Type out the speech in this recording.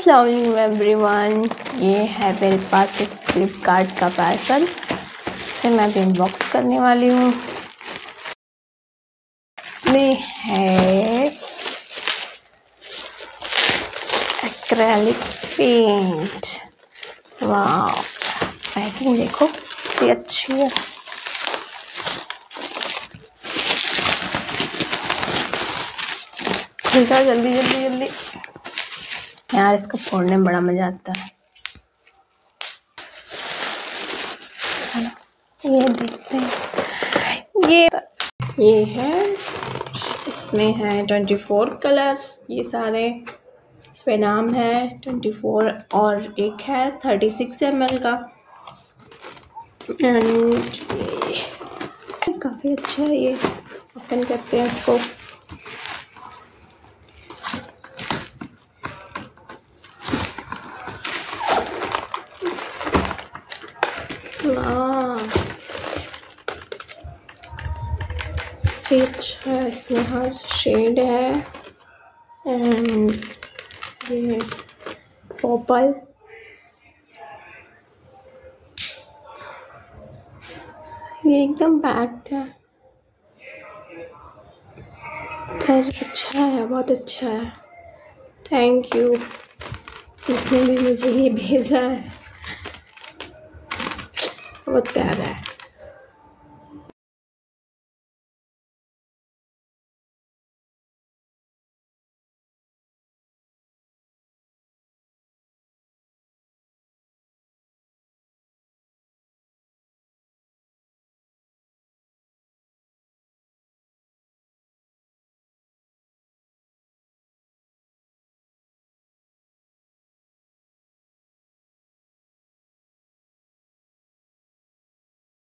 अस्सलाम एवरीवन, ये है मेरे पास एक फ्लिपकार्ट का पार्सल। इसे मैं अभी अनबॉक्स करने वाली हूँ। में है एक्रेलिक पेंट। वाह, पैकिंग देखो कितनी अच्छी है। खुल जाओ जल्दी जल्दी जल्दी यार, इसको फोड़ने में बड़ा मजा आता है। ये देखते हैं, ये है, इसमें है 24 कलर्स। ये सारे इस पे नाम है 24 और एक है 36 ml का। एंड ये काफ़ी अच्छा है। ये ओपन करते हैं इसको। अच्छा है, इसमें हर शेड है। एंड ये पर्पल, ये एकदम पैक्ड है। पर अच्छा है, बहुत अच्छा है। थैंक यू, इसने भी मुझे ये भेजा है। बहुत प्यारा है।